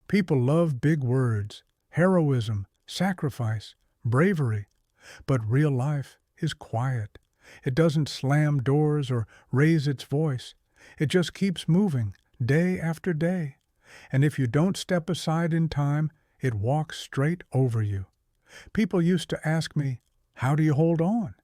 People love big words, heroism, sacrifice, bravery, but real life is quiet. It doesn't slam doors or raise its voice. It just keeps moving, day after day. And if you don't step aside in time, it walks straight over you. People used to ask me, "How do you hold on?"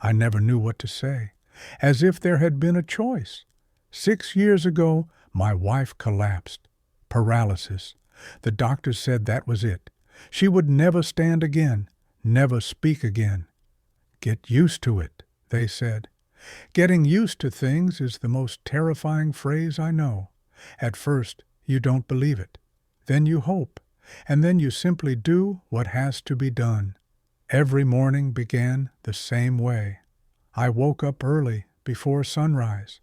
I never knew what to say, as if there had been a choice. 6 years ago, my wife collapsed. Paralysis. The doctors said that was it. She would never stand again, never speak again. "Get used to it," they said. Getting used to things is the most terrifying phrase I know. At first, you don't believe it. Then you hope. And then you simply do what has to be done. Every morning began the same way. I woke up early, before sunrise.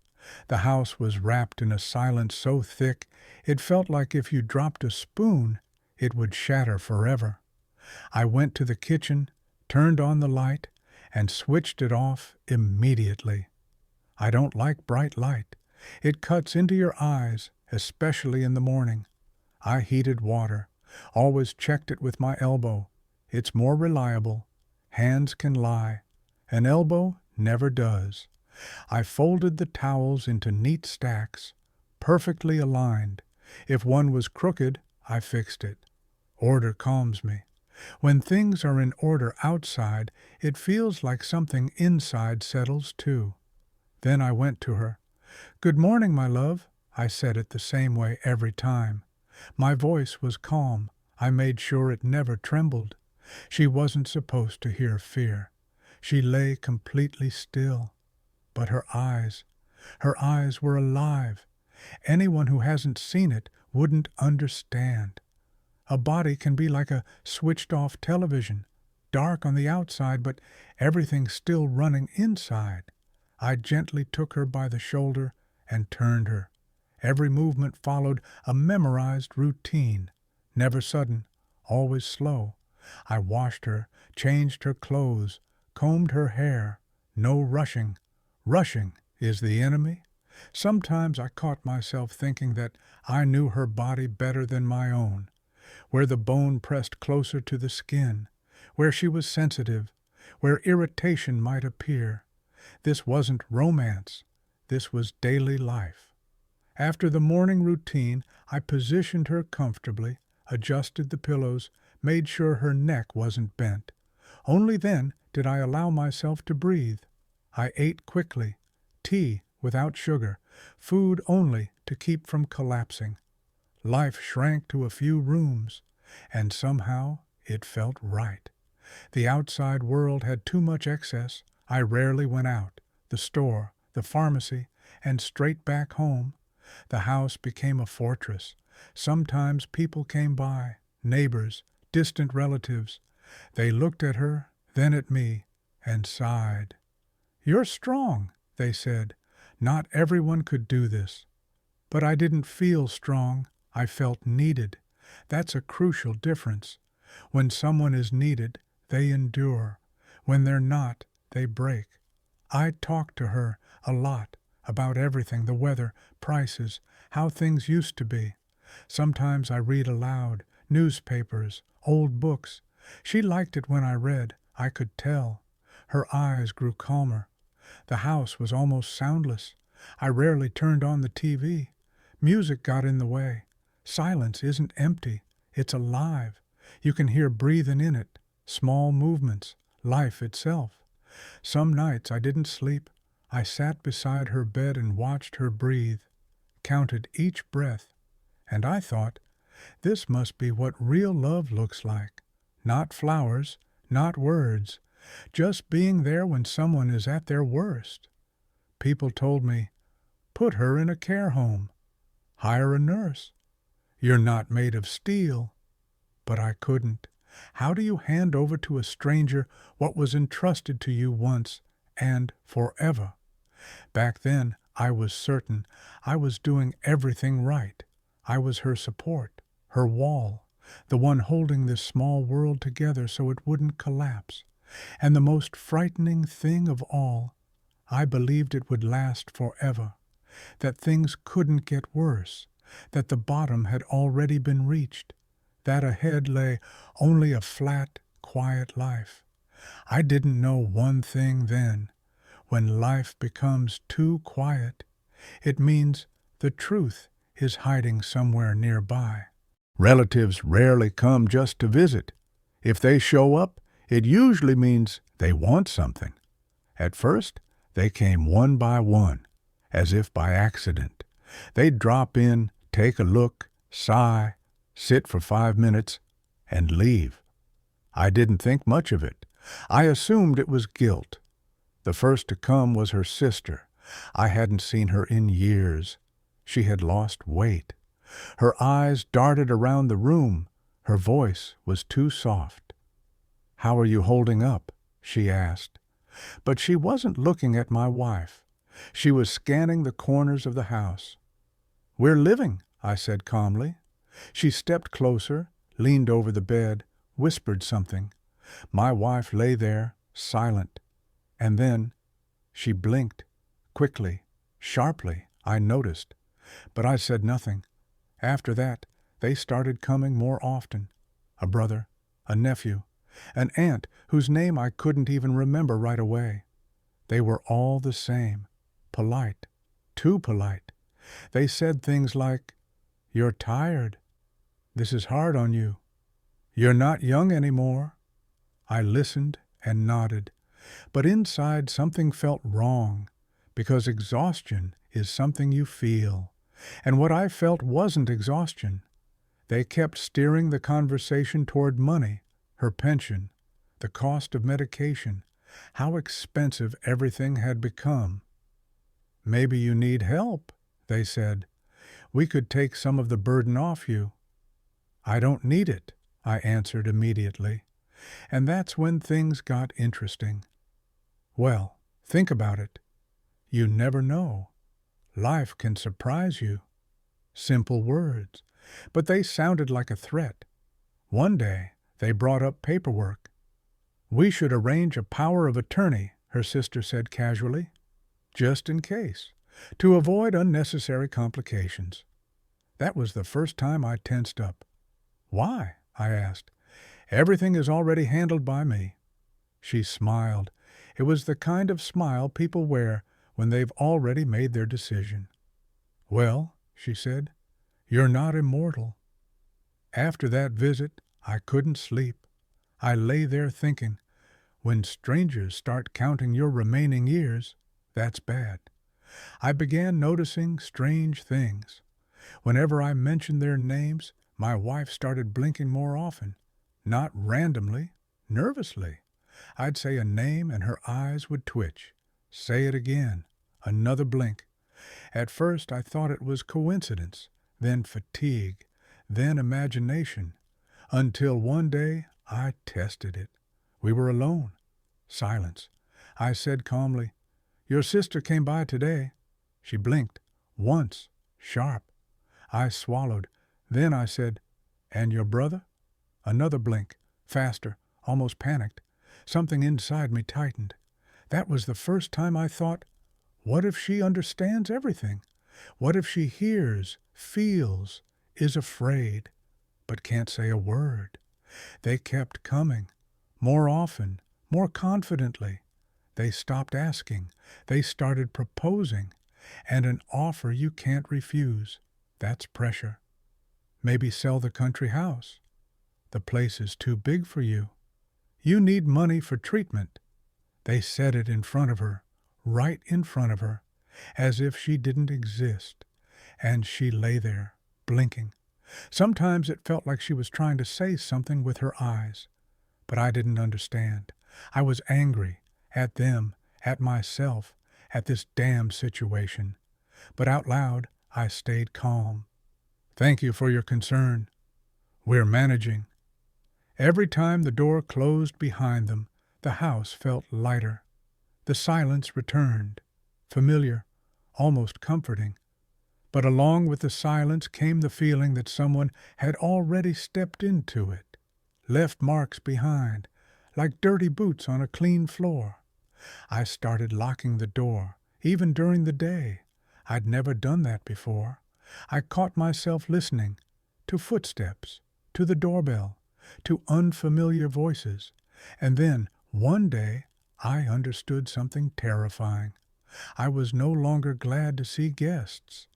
The house was wrapped in a silence so thick it felt like if you dropped a spoon, it would shatter forever. I went to the kitchen, turned on the light, and switched it off immediately. I don't like bright light. It cuts into your eyes, especially in the morning. I heated water, always checked it with my elbow. It's more reliable. Hands can lie. An elbow never does. I folded the towels into neat stacks, perfectly aligned. If one was crooked, I fixed it. Order calms me. When things are in order outside, it feels like something inside settles too. Then I went to her. "Good morning, my love." I said it the same way every time. My voice was calm. I made sure it never trembled. She wasn't supposed to hear fear. She lay completely still. But her eyes were alive. Anyone who hasn't seen it wouldn't understand. A body can be like a switched-off television, dark on the outside, but everything still running inside. I gently took her by the shoulder and turned her. Every movement followed a memorized routine, never sudden, always slow. I washed her, changed her clothes, combed her hair. No rushing. Rushing is the enemy. Sometimes I caught myself thinking that I knew her body better than my own, where the bone pressed closer to the skin, where she was sensitive, where irritation might appear. This wasn't romance. This was daily life. After the morning routine, I positioned her comfortably, adjusted the pillows, made sure her neck wasn't bent. Only then did I allow myself to breathe. I ate quickly, tea without sugar, food only to keep from collapsing. Life shrank to a few rooms, and somehow it felt right. The outside world had too much excess. I rarely went out. The store, the pharmacy, and straight back home. The house became a fortress. Sometimes people came by, neighbors, distant relatives. They looked at her, then at me, and sighed. "You're strong," they said. Not everyone could do this. But I didn't feel strong. I felt needed. That's a crucial difference. When someone is needed, they endure. When they're not, they break. I talked to her a lot about everything, the weather, prices, how things used to be. Sometimes I read aloud, newspapers, old books. She liked it when I read. I could tell. Her eyes grew calmer. The house was almost soundless. I rarely turned on the TV. Music got in the way. Silence isn't empty. It's alive. You can hear breathing in it, small movements, life itself. Some nights I didn't sleep. I sat beside her bed and watched her breathe, counted each breath, and I thought, this must be what real love looks like. Not flowers, not words, just being there when someone is at their worst. People told me, put her in a care home, hire a nurse. You're not made of steel. But I couldn't. How do you hand over to a stranger what was entrusted to you once and forever? Back then, I was certain I was doing everything right. I was her support, her wall, the one holding this small world together so it wouldn't collapse. And the most frightening thing of all, I believed it would last forever, that things couldn't get worse, that the bottom had already been reached, that ahead lay only a flat, quiet life. I didn't know one thing then. When life becomes too quiet, it means the truth is hiding somewhere nearby. Relatives rarely come just to visit. If they show up, it usually means they want something. At first, they came one by one, as if by accident. They'd drop in, take a look, sigh, sit for 5 minutes, and leave. I didn't think much of it. I assumed it was guilt. The first to come was her sister. I hadn't seen her in years. She had lost weight. Her eyes darted around the room. Her voice was too soft. "How are you holding up?" she asked. But she wasn't looking at my wife. She was scanning the corners of the house. "We're living," I said calmly. She stepped closer, leaned over the bed, whispered something. My wife lay there, silent. And then she blinked, quickly, sharply, I noticed. But I said nothing. After that, they started coming more often. A brother, a nephew, an aunt whose name I couldn't even remember right away. They were all the same, polite, too polite. They said things like, "You're tired. This is hard on you. You're not young anymore." I listened and nodded, but inside something felt wrong, because exhaustion is something you feel, and what I felt wasn't exhaustion. They kept steering the conversation toward money, her pension, the cost of medication, how expensive everything had become. "Maybe you need help," they said. "We could take some of the burden off you." "I don't need it," I answered immediately. And that's when things got interesting. Well, think about it. You never know. Life can surprise you. Simple words, but they sounded like a threat. One day, they brought up paperwork. "We should arrange a power of attorney," her sister said casually, "just in case, to avoid unnecessary complications." That was the first time I tensed up. "Why?" I asked. "Everything is already handled by me." She smiled. It was the kind of smile people wear when they've already made their decision. "Well," she said, "you're not immortal." After that visit, I couldn't sleep. I lay there thinking, when strangers start counting your remaining years, that's bad. I began noticing strange things. Whenever I mentioned their names, my wife started blinking more often. Not randomly, nervously. I'd say a name and her eyes would twitch. Say it again. Another blink. At first I thought it was coincidence, then fatigue, then imagination, until one day I tested it. We were alone. Silence. I said calmly, "Your sister came by today." She blinked. Once. Sharp. I swallowed. Then I said, "And your brother?" Another blink. Faster. Almost panicked. Something inside me tightened. That was the first time I thought, what if she understands everything? What if she hears, feels, is afraid, but can't say a word? They kept coming. More often. More confidently. They stopped asking. They started proposing. And an offer you can't refuse. That's pressure. Maybe sell the country house. The place is too big for you. You need money for treatment. They said it in front of her, right in front of her, as if she didn't exist. And she lay there, blinking. Sometimes it felt like she was trying to say something with her eyes. But I didn't understand. I was angry at them, at myself, at this damned situation. But out loud, I stayed calm. "Thank you for your concern. We're managing." Every time the door closed behind them, the house felt lighter. The silence returned, familiar, almost comforting. But along with the silence came the feeling that someone had already stepped into it, left marks behind, like dirty boots on a clean floor. I started locking the door, even during the day. I'd never done that before. I caught myself listening to footsteps, to the doorbell, to unfamiliar voices, and then, one day, I understood something terrifying. I was no longer glad to see guests,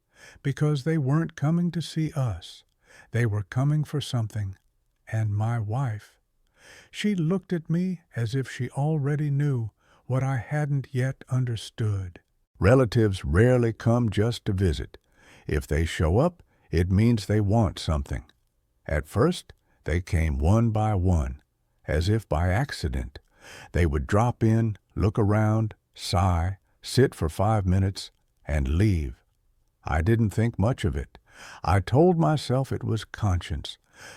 because they weren't coming to see us. They were coming for something, and my wife. She looked at me as if she already knew what I hadn't yet understood. Relatives rarely come just to visit. If they show up, it means they want something. At first, they came one by one, as if by accident. They would drop in, look around, sigh, sit for 5 minutes, and leave. I didn't think much of it. I told myself it was conscience.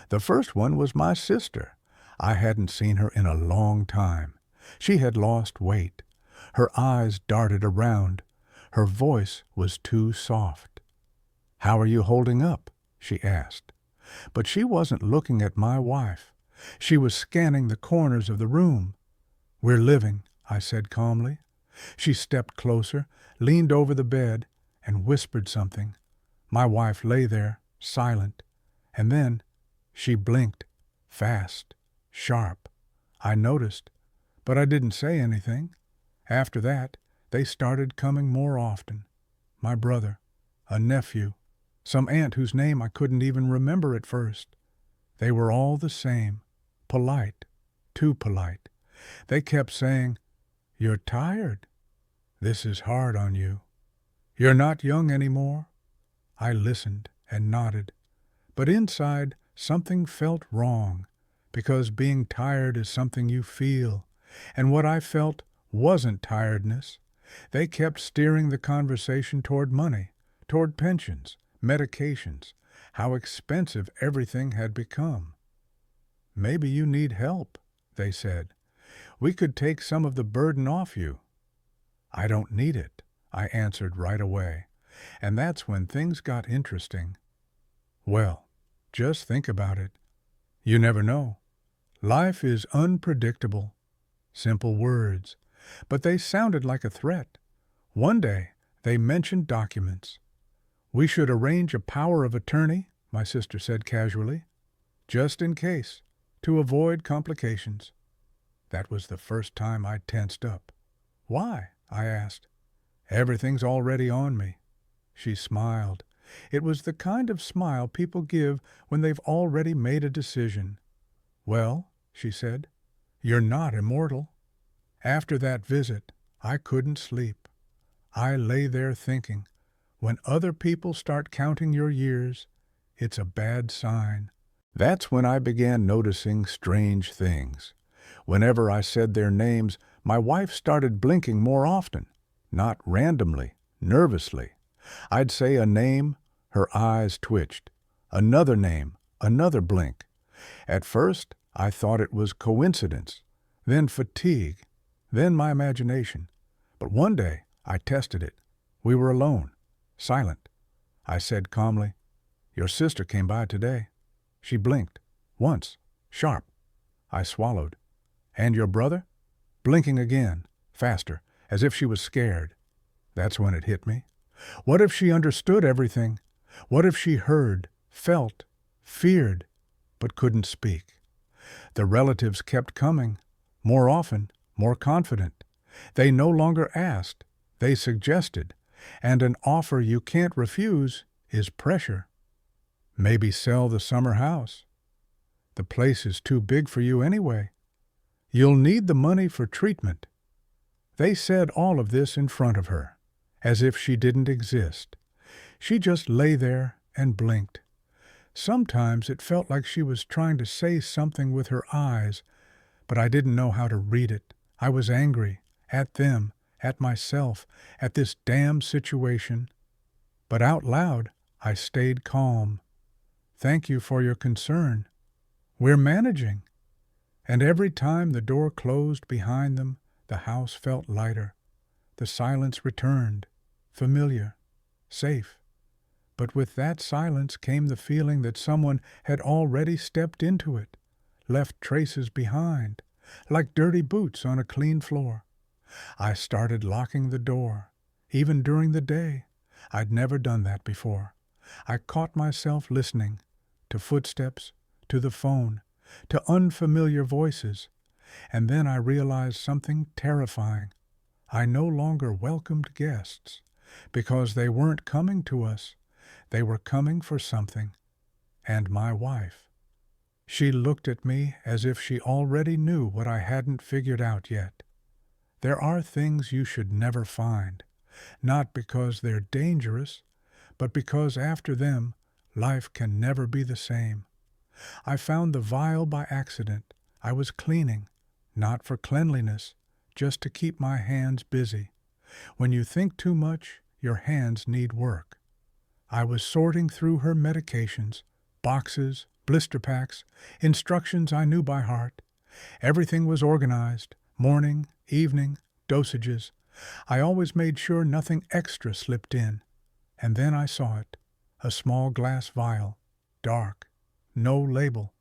The first one was my sister. I hadn't seen her in a long time. She had lost weight. Her eyes darted around. Her voice was too soft. "How are you holding up?" she asked. But she wasn't looking at my wife. She was scanning the corners of the room. "We're living," I said calmly. She stepped closer, leaned over the bed, and whispered something. My wife lay there, silent, and then she blinked, fast, sharp. I noticed, but I didn't say anything. After that, they started coming more often. My brother, a nephew, some aunt whose name I couldn't even remember at first. They were all the same, polite, too polite. They kept saying, "You're tired. This is hard on you. You're not young anymore." I listened and nodded, but inside something felt wrong, because being tired is something you feel, and what I felt wasn't tiredness. They kept steering the conversation toward money, toward pensions, medications, how expensive everything had become. "Maybe you need help," they said. "We could take some of the burden off you." "I don't need it," I answered right away, and that's when things got interesting. Well, just think about it. You never know. Life is unpredictable. Simple words, but they sounded like a threat. One day, they mentioned documents. "We should arrange a power of attorney," my sister said casually, "just in case, to avoid complications." That was the first time I tensed up. "Why?" I asked. "Everything's already on me." She smiled. It was the kind of smile people give when they've already made a decision. "Well," she said, "you're not immortal." After that visit, I couldn't sleep. I lay there thinking, when other people start counting your years, it's a bad sign. That's when I began noticing strange things. Whenever I said their names, my wife started blinking more often, not randomly, nervously. I'd say a name, her eyes twitched. Another name, another blink. At first, I thought it was coincidence, then fatigue, then my imagination. But one day, I tested it. We were alone, silent. I said calmly, "Your sister came by today." She blinked, once, sharp. I swallowed. "And your brother?" Blinking again, faster, as if she was scared. That's when it hit me. What if she understood everything? What if she heard, felt, feared, but couldn't speak? The relatives kept coming, more often, more confident. They no longer asked, they suggested, and an offer you can't refuse is pressure. "Maybe sell the summer house. The place is too big for you anyway. You'll need the money for treatment." They said all of this in front of her, as if she didn't exist. She just lay there and blinked. Sometimes it felt like she was trying to say something with her eyes, but I didn't know how to read it. I was angry, at them, at myself, at this damn situation. But out loud, I stayed calm. "Thank you for your concern. We're managing." And every time the door closed behind them, the house felt lighter. The silence returned, familiar, safe. But with that silence came the feeling that someone had already stepped into it, left traces behind, like dirty boots on a clean floor. I started locking the door, even during the day. I'd never done that before. I caught myself listening to footsteps, to the phone, to unfamiliar voices, and then I realized something terrifying. I no longer welcomed guests because they weren't coming to us. They were coming for something. And my wife. She looked at me as if she already knew what I hadn't figured out yet. There are things you should never find, not because they're dangerous, but because after them, life can never be the same. I found the vial by accident. I was cleaning, not for cleanliness, just to keep my hands busy. When you think too much, your hands need work. I was sorting through her medications, boxes, blister packs, instructions I knew by heart. Everything was organized, morning, evening, dosages. I always made sure nothing extra slipped in. And then I saw it, a small glass vial, dark, no label.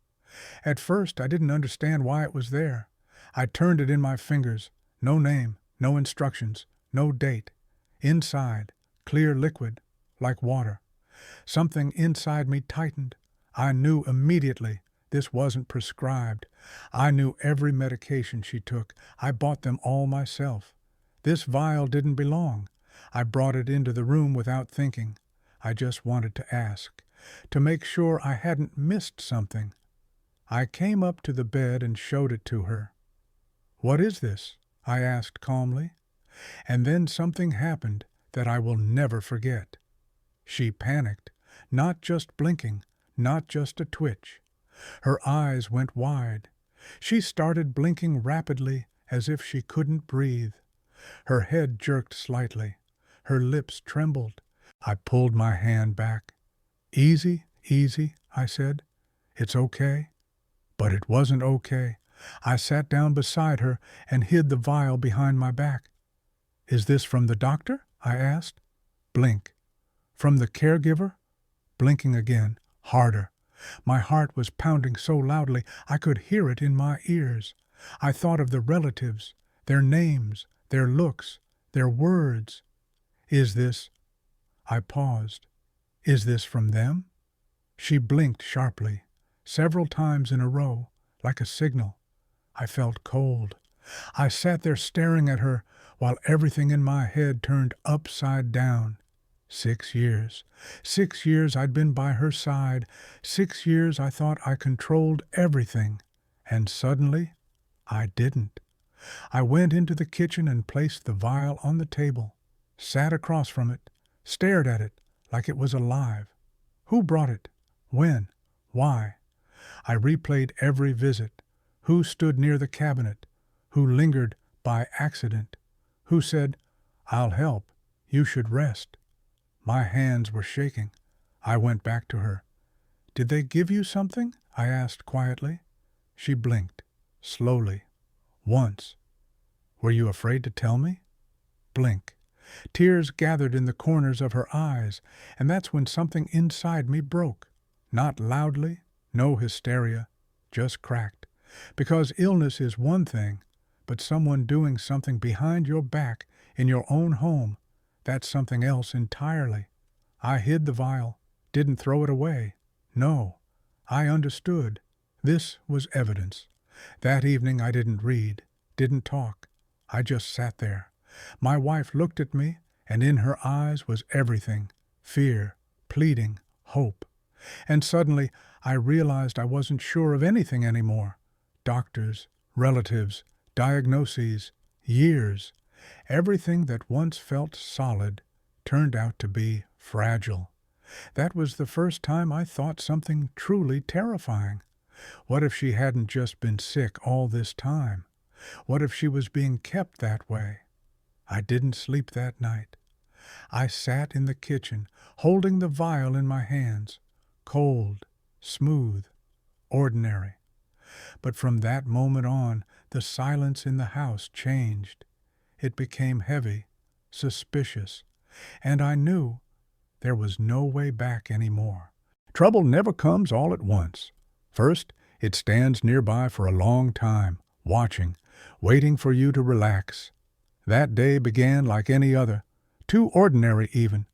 At first I didn't understand why it was there. I turned it in my fingers, no name, no instructions, no date. Inside, clear liquid, like water. Something inside me tightened. I knew immediately this wasn't prescribed. I knew every medication she took. I bought them all myself. This vial didn't belong. I brought it into the room without thinking. I just wanted to ask, to make sure I hadn't missed something. I came up to the bed and showed it to her. "What is this?" I asked calmly. And then something happened that I will never forget. She panicked, not just blinking, not just a twitch. Her eyes went wide. She started blinking rapidly as if she couldn't breathe. Her head jerked slightly. Her lips trembled. I pulled my hand back. "Easy, easy," I said. "It's okay." But it wasn't okay. I sat down beside her and hid the vial behind my back. "Is this from the doctor?" I asked. Blink. "From the caregiver?" Blinking again, harder. My heart was pounding so loudly I could hear it in my ears. I thought of the relatives, their names, their looks, their words. "Is this—" I paused. "Is this from them?" She blinked sharply, several times in a row, like a signal. I felt cold. I sat there staring at her while everything in my head turned upside down. 6 years. 6 years I'd been by her side. 6 years I thought I controlled everything. And suddenly, I didn't. I went into the kitchen and placed the vial on the table, sat across from it, stared at it like it was alive. Who brought it? When? Why? I replayed every visit. Who stood near the cabinet? Who lingered by accident? Who said, "I'll help. You should rest"? My hands were shaking. I went back to her. "Did they give you something?" I asked quietly. She blinked, slowly, once. "Were you afraid to tell me?" Blink. Tears gathered in the corners of her eyes, and that's when something inside me broke. Not loudly, no hysteria, just cracked. Because illness is one thing, but someone doing something behind your back in your own home, that's something else entirely. I hid the vial, didn't throw it away. No, I understood. This was evidence. That evening I didn't read, didn't talk. I just sat there. My wife looked at me, and in her eyes was everything: fear, pleading, hope. And suddenly I realized I wasn't sure of anything anymore. Doctors, relatives, diagnoses, years. Everything that once felt solid turned out to be fragile. That was the first time I thought something truly terrifying. What if she hadn't just been sick all this time? What if she was being kept that way? I didn't sleep that night. I sat in the kitchen, holding the vial in my hands, cold, smooth, ordinary. But from that moment on, the silence in the house changed. It became heavy, suspicious, and I knew there was no way back anymore. Trouble never comes all at once. First, it stands nearby for a long time, watching, waiting for you to relax. That day began like any other, too ordinary even.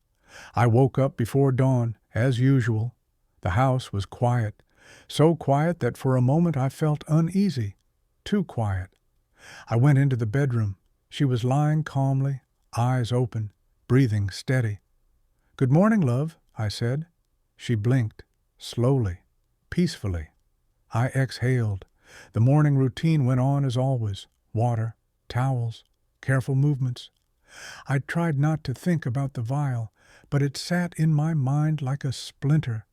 I woke up before dawn As usual, the house was quiet, so quiet that for a moment I felt uneasy, too quiet. I went into the bedroom. She was lying calmly, eyes open, breathing steady. "Good morning, love," I said. She blinked, slowly, peacefully. I exhaled. The morning routine went on as always. Water, towels, careful movements. I tried not to think about the vial, but it sat in my mind like a splinter.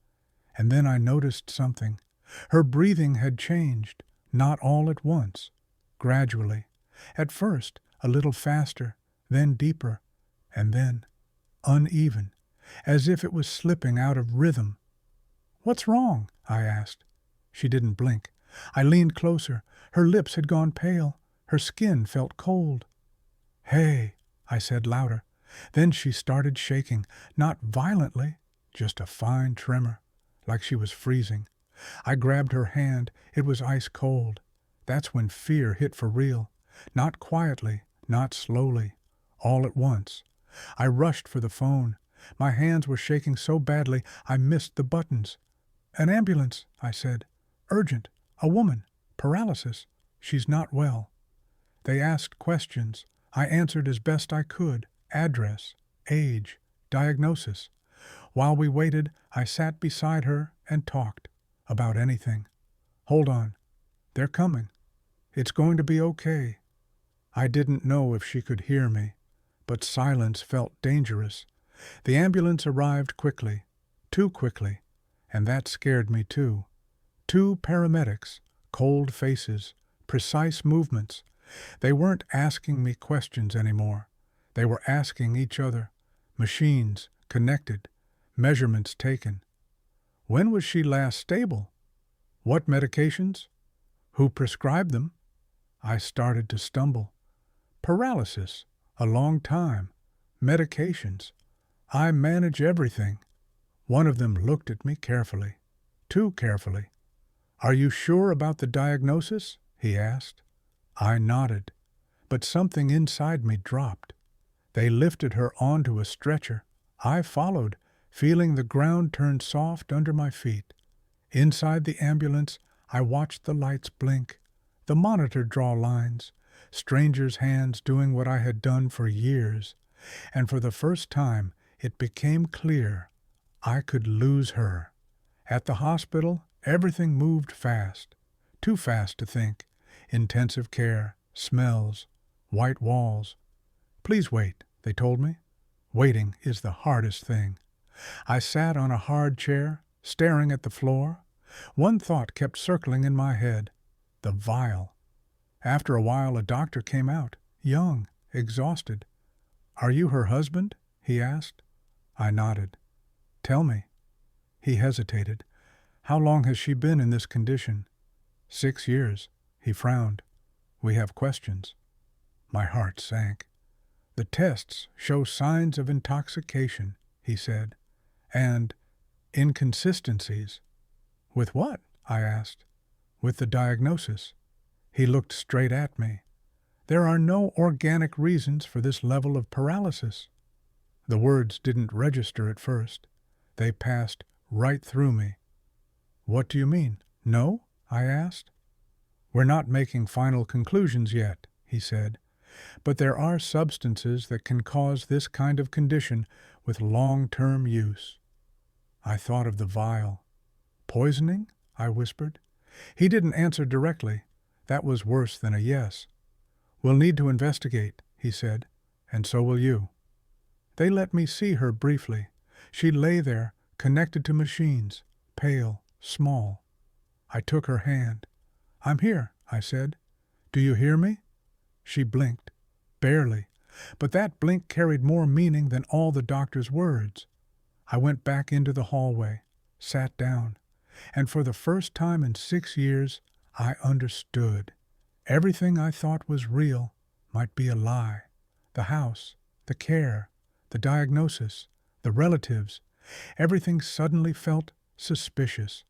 And then I noticed something. Her breathing had changed, not all at once, gradually. At first, a little faster, then deeper, and then uneven, as if it was slipping out of rhythm. "What's wrong?" I asked. She didn't blink. I leaned closer. Her lips had gone pale. Her skin felt cold. "Hey," I said louder. Then she started shaking, not violently, just a fine tremor, like she was freezing. I grabbed her hand. It was ice cold. That's when fear hit for real. Not quietly, not slowly, all at once. I rushed for the phone. My hands were shaking so badly I missed the buttons. "An ambulance," I said. "Urgent. A woman. Paralysis. She's not well." They asked questions. I answered as best I could. Address, age, diagnosis. While we waited, I sat beside her and talked. About anything. "Hold on. They're coming. It's going to be okay." I didn't know if she could hear me, but silence felt dangerous. The ambulance arrived quickly, too quickly, and that scared me too. 2 paramedics, cold faces, precise movements. They weren't asking me questions anymore. They were asking each other. Machines, connected, measurements taken. When was she last stable? What medications? Who prescribed them? I started to stumble. Paralysis, a long time, medications. I manage everything. One of them looked at me carefully, too carefully. "Are you sure about the diagnosis?" he asked. I nodded, but something inside me dropped. They lifted her onto a stretcher. I followed, feeling the ground turn soft under my feet. Inside the ambulance, I watched the lights blink, the monitor draw lines, strangers' hands doing what I had done for years, and for the first time it became clear I could lose her. At the hospital, everything moved fast, too fast to think. Intensive care, smells, white walls. "Please wait," they told me. Waiting is the hardest thing. I sat on a hard chair, staring at the floor. One thought kept circling in my head. The vial. After a while a doctor came out, young, exhausted. "Are you her husband?" he asked. I nodded. "Tell me." He hesitated. "How long has she been in this condition?" 6 years. He frowned. "We have questions." My heart sank. "The tests show signs of intoxication," he said, "and inconsistencies." "With what?" I asked. "With the diagnosis." He looked straight at me. "There are no organic reasons for this level of paralysis." The words didn't register at first. They passed right through me. "What do you mean? No?" I asked. "We're not making final conclusions yet," he said, "but there are substances that can cause this kind of condition with long-term use." I thought of the vial. "Poisoning?" I whispered. He didn't answer directly. That was worse than a yes. "We'll need to investigate," he said, "and so will you." They let me see her briefly. She lay there, connected to machines, pale, small. I took her hand. "I'm here," I said. "Do you hear me?" She blinked. Barely. But that blink carried more meaning than all the doctor's words. I went back into the hallway, sat down, and for the first time in 6 years, I understood. Everything I thought was real might be a lie. The house, the care, the diagnosis, the relatives, everything suddenly felt suspicious.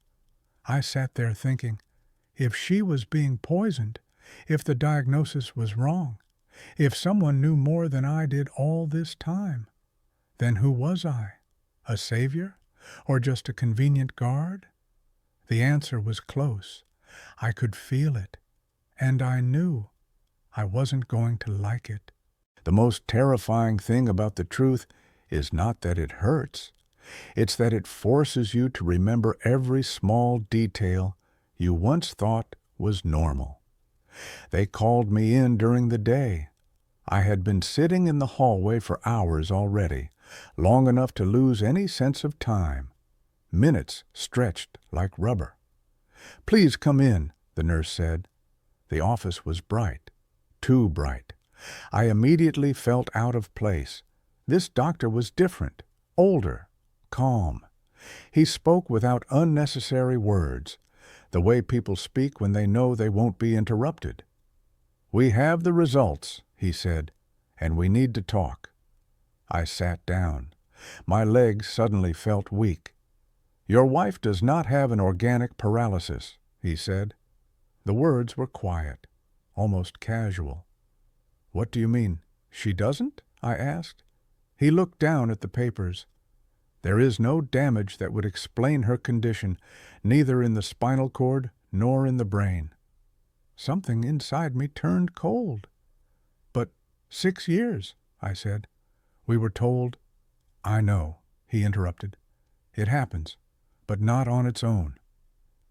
I sat there thinking, if she was being poisoned, if the diagnosis was wrong, if someone knew more than I did all this time, then who was I? A savior? Or just a convenient guard? The answer was close. I could feel it, and I knew I wasn't going to like it. The most terrifying thing about the truth is not that it hurts. It's that it forces you to remember every small detail you once thought was normal. They called me in during the day. I had been sitting in the hallway for hours already, long enough to lose any sense of time. Minutes stretched like rubber. "Please come in," the nurse said. The office was bright, too bright. I immediately felt out of place. This doctor was different, older, calm. He spoke without unnecessary words, the way people speak when they know they won't be interrupted. "We have the results," he said, "and we need to talk." I sat down. My legs suddenly felt weak. "Your wife does not have an organic paralysis," he said. The words were quiet, almost casual. "What do you mean, she doesn't?" I asked. He looked down at the papers. "There is no damage that would explain her condition, neither in the spinal cord nor in the brain." Something inside me turned cold. "But 6 years," I said. "We were told—" "I know," he interrupted. "It happens, but not on its own."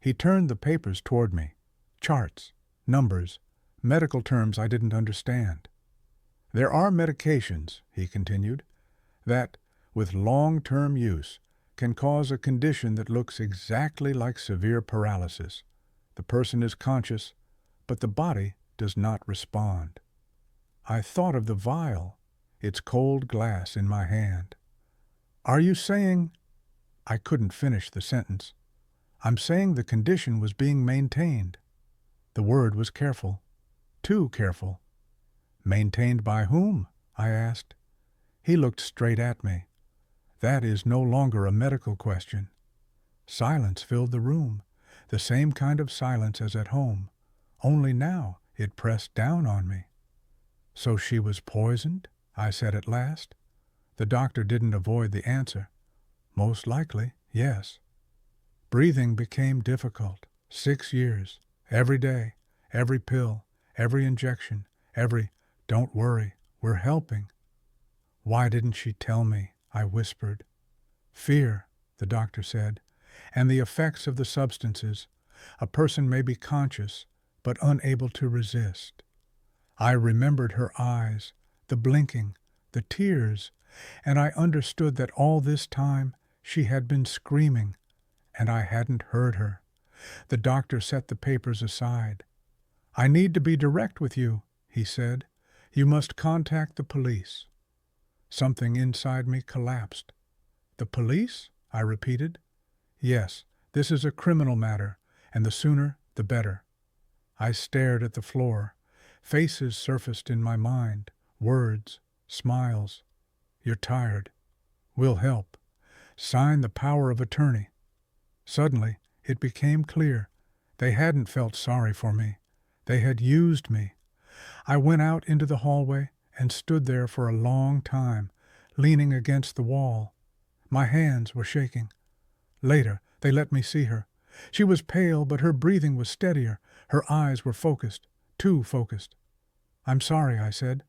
He turned the papers toward me. Charts, numbers, medical terms I didn't understand. "There are medications," he continued, "that, with long-term use, can cause a condition that looks exactly like severe paralysis. The person is conscious, but the body does not respond." I thought of the vial, its cold glass in my hand. "Are you saying—" I couldn't finish the sentence. "I'm saying the condition was being maintained." The word was careful, too careful. "Maintained by whom?" I asked. He looked straight at me. "That is no longer a medical question." Silence filled the room, the same kind of silence as at home, only now it pressed down on me. "So she was poisoned?" I said at last. The doctor didn't avoid the answer. "Most likely, yes." Breathing became difficult. 6 years. Every day, every pill, every injection, every "don't worry, we're helping." "Why didn't she tell me?" I whispered. "Fear," the doctor said, "and the effects of the substances. A person may be conscious, but unable to resist." I remembered her eyes, the blinking, the tears, and I understood that all this time she had been screaming, and I hadn't heard her. The doctor set the papers aside. "I need to be direct with you," he said. "You must contact the police." Something inside me collapsed. "The police?" I repeated. "Yes, this is a criminal matter, and the sooner the better." I stared at the floor. Faces surfaced in my mind, words, smiles. "You're tired. We'll help. Sign the power of attorney." Suddenly, it became clear. They hadn't felt sorry for me. They had used me. I went out into the hallway and stood there for a long time, leaning against the wall. My hands were shaking. Later, they let me see her. She was pale, but her breathing was steadier. Her eyes were focused, too focused. "I'm sorry," I said.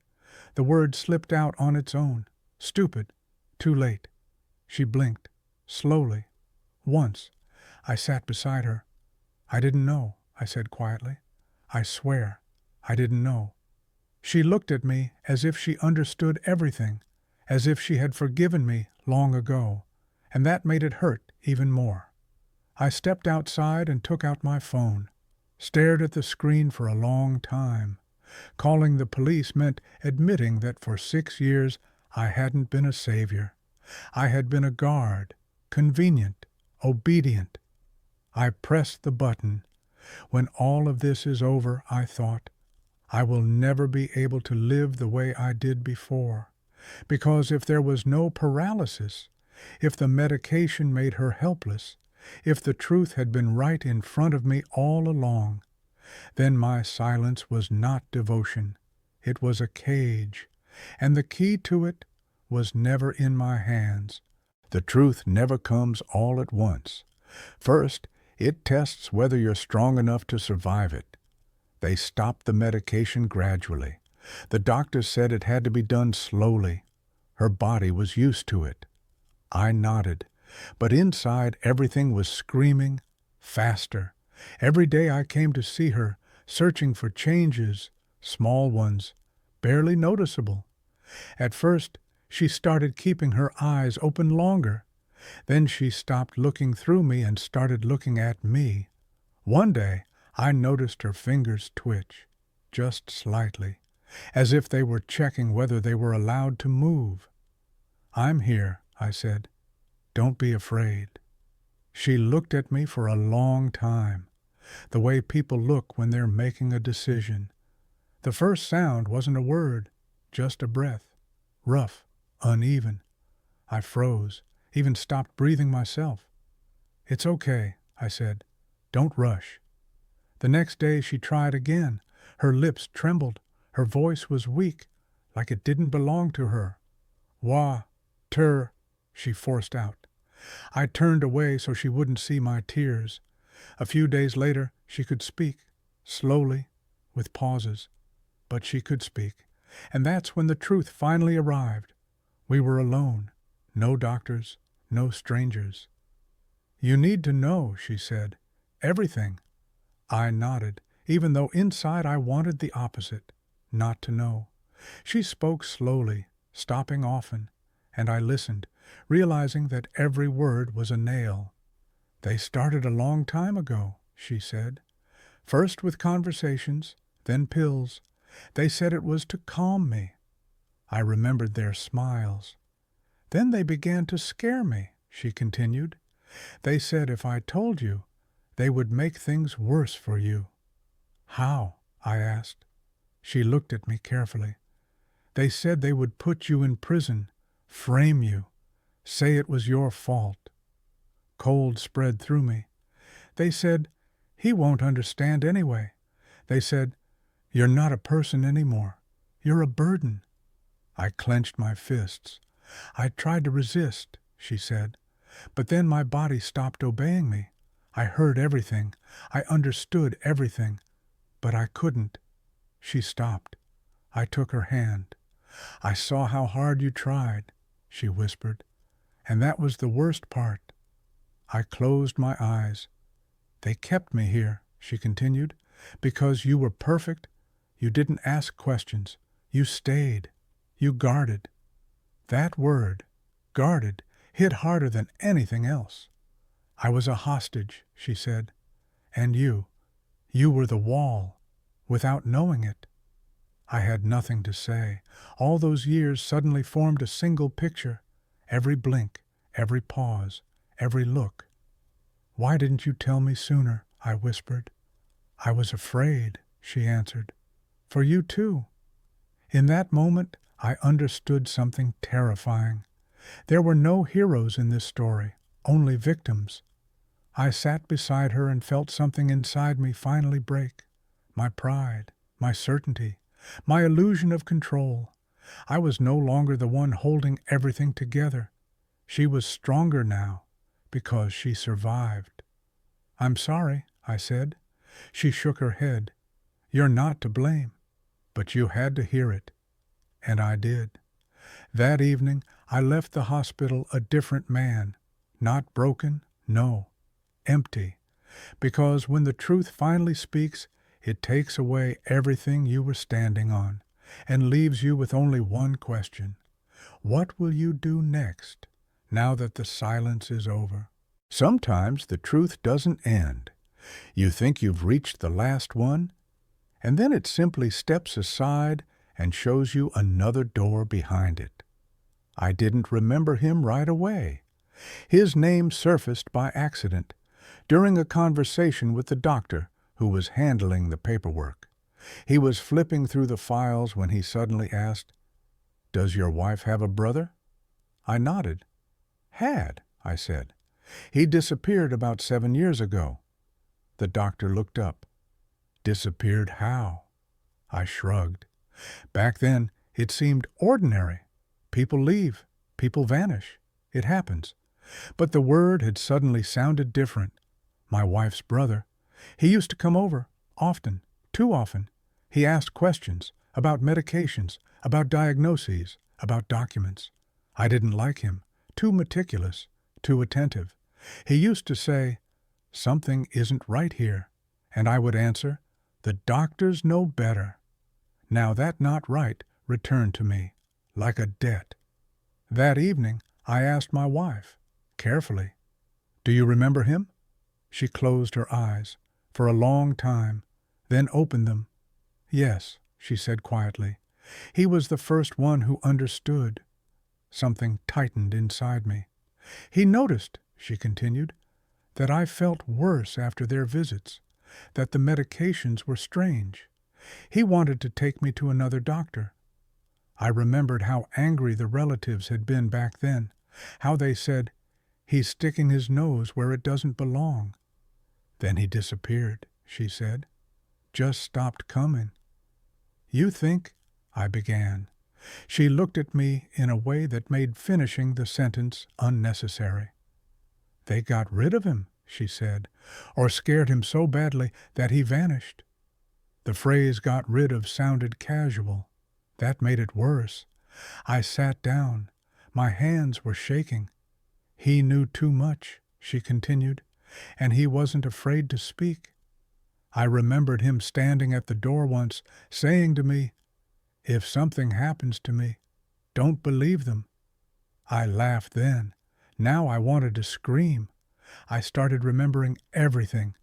The word slipped out on its own. Stupid. Too late. She blinked, slowly. Once. I sat beside her. "I didn't know," I said quietly. "I swear, I didn't know." She looked at me as if she understood everything, as if she had forgiven me long ago, and that made it hurt even more. I stepped outside and took out my phone, stared at the screen for a long time. Calling the police meant admitting that for 6 years I hadn't been a savior. I had been a guard, convenient, obedient. I pressed the button. When all of this is over, I thought, I will never be able to live the way I did before. Because if there was no paralysis, if the medication made her helpless, if the truth had been right in front of me all along, then my silence was not devotion. It was a cage, and the key to it was never in my hands. The truth never comes all at once. First, it tests whether you're strong enough to survive it. They stopped the medication gradually. The doctor said it had to be done slowly. Her body was used to it. I nodded, but inside everything was screaming, faster. Every day I came to see her, searching for changes, small ones, barely noticeable. At first, she started keeping her eyes open longer. Then she stopped looking through me and started looking at me. One day, I noticed her fingers twitch, just slightly, as if they were checking whether they were allowed to move. "I'm here," I said. "Don't be afraid." She looked at me for a long time, the way people look when they're making a decision. The first sound wasn't a word, just a breath, rough, uneven. I froze, even stopped breathing myself. "It's okay," I said. "Don't rush." The next day she tried again. Her lips trembled. Her voice was weak, like it didn't belong to her. "Wa-ter," she forced out. I turned away so she wouldn't see my tears. A few days later, she could speak, slowly, with pauses. But she could speak, and that's when the truth finally arrived. We were alone, no doctors, no strangers. "You need to know," she said. "Everything." I nodded, even though inside I wanted the opposite, not to know. She spoke slowly, stopping often, and I listened, realizing that every word was a nail. "They started a long time ago," she said. "First with conversations, then pills. They said it was to calm me." I remembered their smiles. "Then they began to scare me," she continued. "They said if I told you, they would make things worse for you." "How?" I asked. She looked at me carefully. "They said they would put you in prison, frame you, say it was your fault." Cold spread through me. "They said, he won't understand anyway. They said, you're not a person anymore. You're a burden." I clenched my fists. "I tried to resist," she said, "but then my body stopped obeying me. I heard everything. I understood everything. But I couldn't." She stopped. I took her hand. "I saw how hard you tried," she whispered. "And that was the worst part." I closed my eyes. "They kept me here," she continued, "because you were perfect. You didn't ask questions. You stayed. You guarded." That word, guarded, hit harder than anything else. "I was a hostage," she said. "And you were the wall, without knowing it." I had nothing to say. All those years suddenly formed a single picture. Every blink, every pause, every look. "Why didn't you tell me sooner?" I whispered. "I was afraid," she answered. "For you too." In that moment, I understood something terrifying. There were no heroes in this story, only victims. I sat beside her and felt something inside me finally break. My pride, my certainty, my illusion of control. I was no longer the one holding everything together. She was stronger now, because she survived. "I'm sorry," I said. She shook her head. "You're not to blame, but you had to hear it." And I did. That evening, I left the hospital a different man. Not broken, no, empty. Because when the truth finally speaks, it takes away everything you were standing on and leaves you with only one question. What will you do next, now that the silence is over? Sometimes the truth doesn't end. You think you've reached the last one, and then it simply steps aside and shows you another door behind it. I didn't remember him right away. His name surfaced by accident during a conversation with the doctor who was handling the paperwork. He was flipping through the files when he suddenly asked, "Does your wife have a brother?" I nodded. "Had," I said. "He disappeared about 7 years ago." The doctor looked up. "Disappeared how?" I shrugged. Back then, it seemed ordinary. People leave. People vanish. It happens. But the word had suddenly sounded different. My wife's brother. He used to come over, often, too often. He asked questions about medications, about diagnoses, about documents. I didn't like him. Too meticulous, too attentive. He used to say, "Something isn't right here." And I would answer, "The doctors know better." Now that not right returned to me, like a debt. That evening, I asked my wife, carefully, "Do you remember him?" She closed her eyes for a long time, then opened them. "Yes," she said quietly. "He was the first one who understood." Something tightened inside me. "He noticed," she continued, "that I felt worse after their visits, that the medications were strange. He wanted to take me to another doctor." I remembered how angry the relatives had been back then, how they said, "He's sticking his nose where it doesn't belong." "Then he disappeared," she said. "Just stopped coming." "You think—" I began. She looked at me in a way that made finishing the sentence unnecessary. "They got rid of him," she said, "or scared him so badly that he vanished." The phrase "got rid of" sounded casual. That made it worse. I sat down. My hands were shaking. "He knew too much," she continued, "and he wasn't afraid to speak. I remembered him standing at the door once, saying to me, 'If something happens to me, don't believe them.' I laughed then. Now I wanted to scream. I started remembering everything,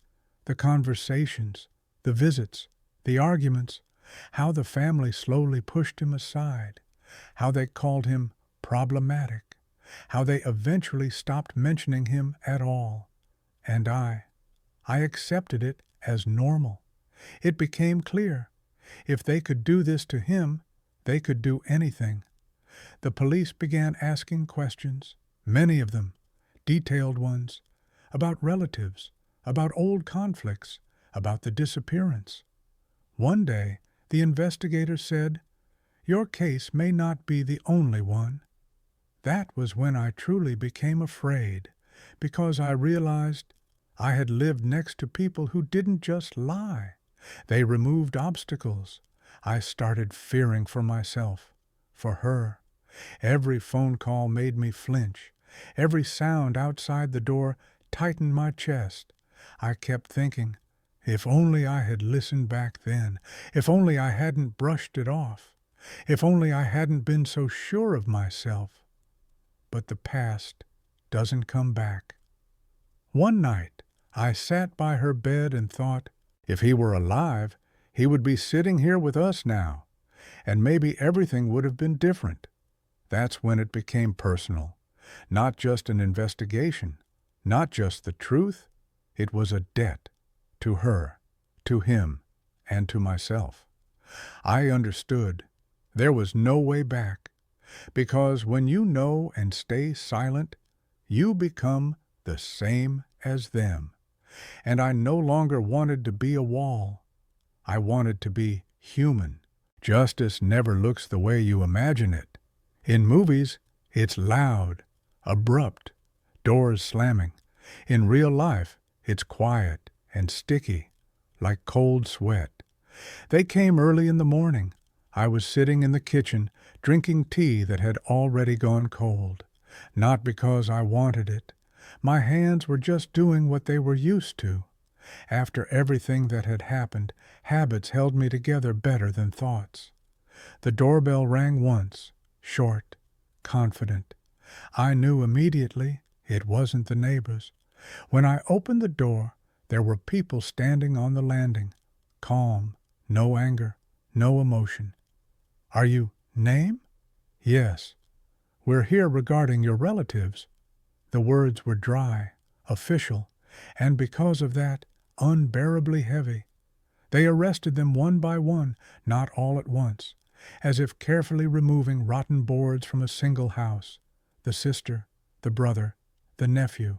the conversations, the visits, the arguments, how the family slowly pushed him aside, how they called him problematic, how they eventually stopped mentioning him at all. And I accepted it as normal. It became clear. If they could do this to him, they could do anything. The police began asking questions, many of them, detailed ones, about relatives, about old conflicts, about the disappearance. One day, the investigator said, "Your case may not be the only one." That was when I truly became afraid, because I realized I had lived next to people who didn't just lie. They removed obstacles. I started fearing for myself, for her. Every phone call made me flinch. Every sound outside the door tightened my chest. I kept thinking, if only I had listened back then, if only I hadn't brushed it off, if only I hadn't been so sure of myself. But the past doesn't come back. One night, I sat by her bed and thought, if he were alive, he would be sitting here with us now, and maybe everything would have been different. That's when it became personal. Not just an investigation, not just the truth. It was a debt to her, to him, and to myself. I understood. There was no way back. Because when you know and stay silent, you become the same as them. And I no longer wanted to be a wall. I wanted to be human. Justice never looks the way you imagine it. In movies, it's loud, abrupt, doors slamming. In real life, it's quiet and sticky, like cold sweat. They came early in the morning. I was sitting in the kitchen, drinking tea that had already gone cold. Not because I wanted it. My hands were just doing what they were used to. After everything that had happened, habits held me together better than thoughts. The doorbell rang once, short, confident. I knew immediately it wasn't the neighbors. When I opened the door, there were people standing on the landing, calm, no anger, no emotion. "Are you name?" "Yes." "We're here regarding your relatives." The words were dry, official, and because of that, unbearably heavy. They arrested them one by one, not all at once, as if carefully removing rotten boards from a single house. The sister, the brother, the nephew.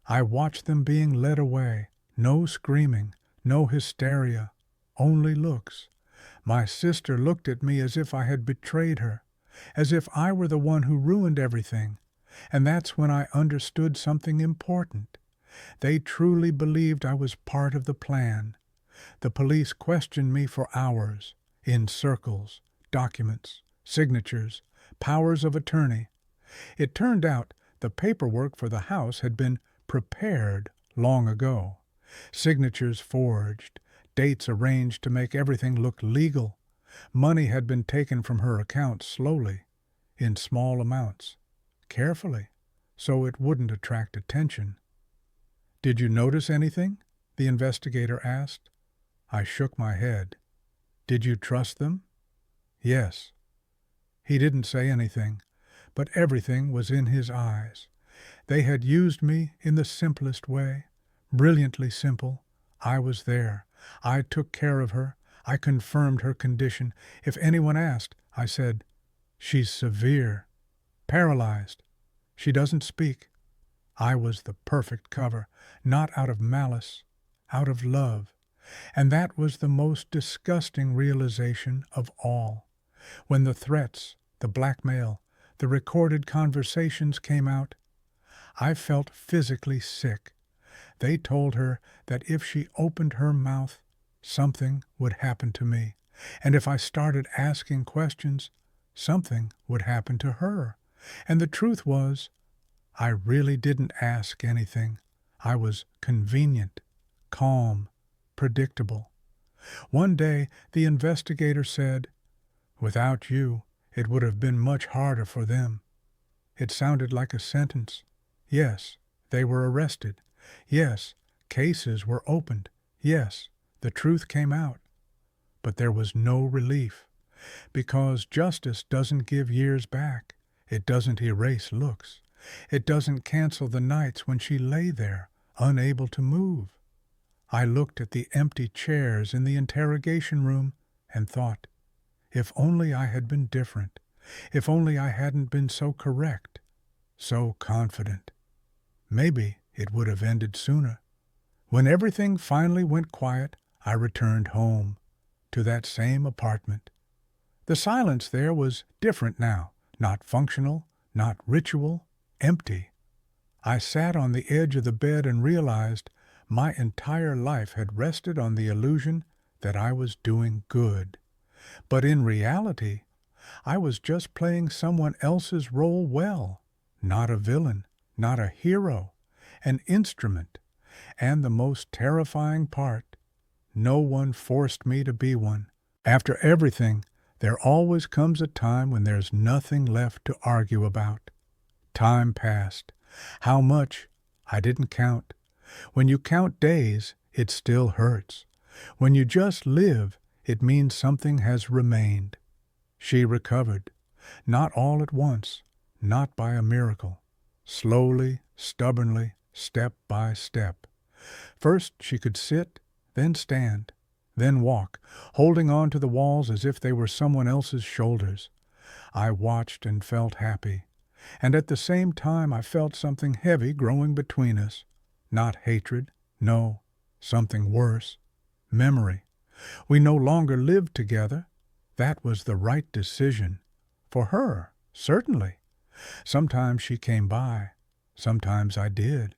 I watched them being led away. No screaming, no hysteria, only looks. My sister looked at me as if I had betrayed her, as if I were the one who ruined everything. And that's when I understood something important. They truly believed I was part of the plan. The police questioned me for hours, in circles, documents, signatures, powers of attorney. It turned out the paperwork for the house had been prepared long ago. Signatures forged, dates arranged to make everything look legal. Money had been taken from her account slowly, in small amounts, carefully, so it wouldn't attract attention. "Did you notice anything?" the investigator asked. I shook my head. "Did you trust them?" "Yes." He didn't say anything, but everything was in his eyes. They had used me in the simplest way, brilliantly simple. I was there. I took care of her. I confirmed her condition. If anyone asked, I said, "She's severe, paralyzed. She doesn't speak." I was the perfect cover, not out of malice, out of love. And that was the most disgusting realization of all. When the threats, the blackmail, the recorded conversations came out, I felt physically sick. They told her that if she opened her mouth, something would happen to me. And if I started asking questions, something would happen to her. And the truth was, I really didn't ask anything. I was convenient, calm, predictable. One day, the investigator said, "Without you, it would have been much harder for them." It sounded like a sentence. Yes, they were arrested. Yes, cases were opened. Yes, the truth came out. But there was no relief, because justice doesn't give years back. It doesn't erase looks. It doesn't cancel the nights when she lay there, unable to move. I looked at the empty chairs in the interrogation room and thought, if only I had been different, if only I hadn't been so correct, so confident. Maybe it would have ended sooner. When everything finally went quiet, I returned home, to that same apartment. The silence there was different now, not functional, not ritual, empty. I sat on the edge of the bed and realized my entire life had rested on the illusion that I was doing good. But in reality, I was just playing someone else's role well, not a villain, not a hero, an instrument. And the most terrifying part, no one forced me to be one. After everything, there always comes a time when there's nothing left to argue about. Time passed. How much? I didn't count. When you count days, it still hurts. When you just live, it means something has remained. She recovered. Not all at once, not by a miracle. Slowly, stubbornly, step by step. First she could sit, then stand, then walk, holding on to the walls as if they were someone else's shoulders. I watched and felt happy. And at the same time I felt something heavy growing between us. Not hatred, no, something worse. Memory. We no longer lived together. That was the right decision. For her, certainly. Sometimes she came by. Sometimes I did.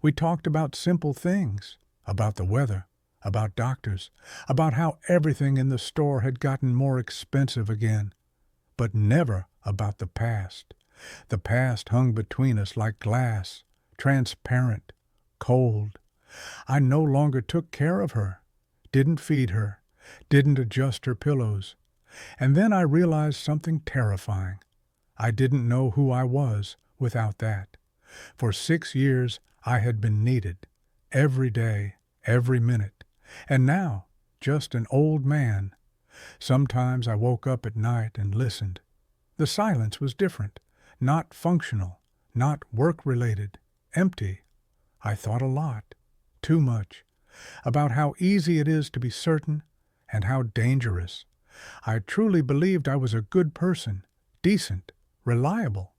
We talked about simple things, about the weather, about doctors, about how everything in the store had gotten more expensive again. But never about the past. The past hung between us like glass, transparent, cold. I no longer took care of her, didn't feed her, didn't adjust her pillows. And then I realized something terrifying. I didn't know who I was without that. For 6 years I had been needed, every day, every minute. And now, just an old man. Sometimes I woke up at night and listened. The silence was different, not functional, not work-related, empty. I thought a lot, too much, about how easy it is to be certain and how dangerous. I truly believed I was a good person, decent, reliable.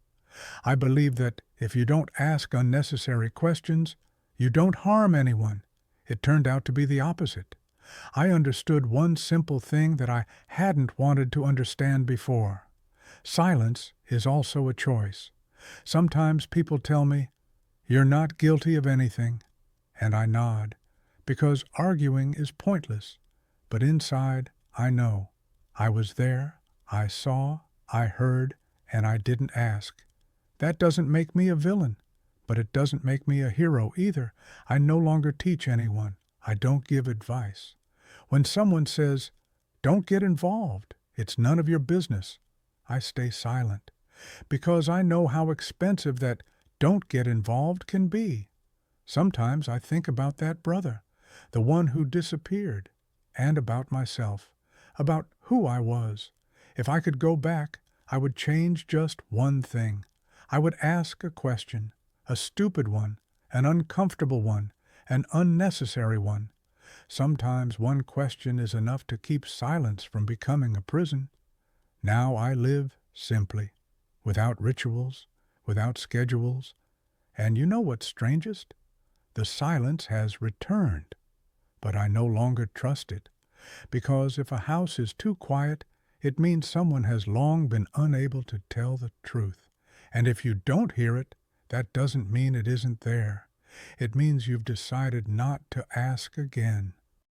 I believed that if you don't ask unnecessary questions, you don't harm anyone. It turned out to be the opposite. I understood one simple thing that I hadn't wanted to understand before. Silence is also a choice. Sometimes people tell me, "You're not guilty of anything," and I nod, because arguing is pointless. But inside, I know. I was there, I saw, I heard, and I didn't ask. That doesn't make me a villain, but it doesn't make me a hero either. I no longer teach anyone. I don't give advice. When someone says, "Don't get involved, it's none of your business," I stay silent, because I know how expensive that "don't get involved" can be. Sometimes I think about that brother, the one who disappeared, and about myself, about who I was. If I could go back, I would change just one thing. I would ask a question, a stupid one, an uncomfortable one, an unnecessary one. Sometimes one question is enough to keep silence from becoming a prison. Now I live simply, without rituals, without schedules. And you know what's strangest? The silence has returned, but I no longer trust it, because if a house is too quiet, it means someone has long been unable to tell the truth. And if you don't hear it, that doesn't mean it isn't there. It means you've decided not to ask again.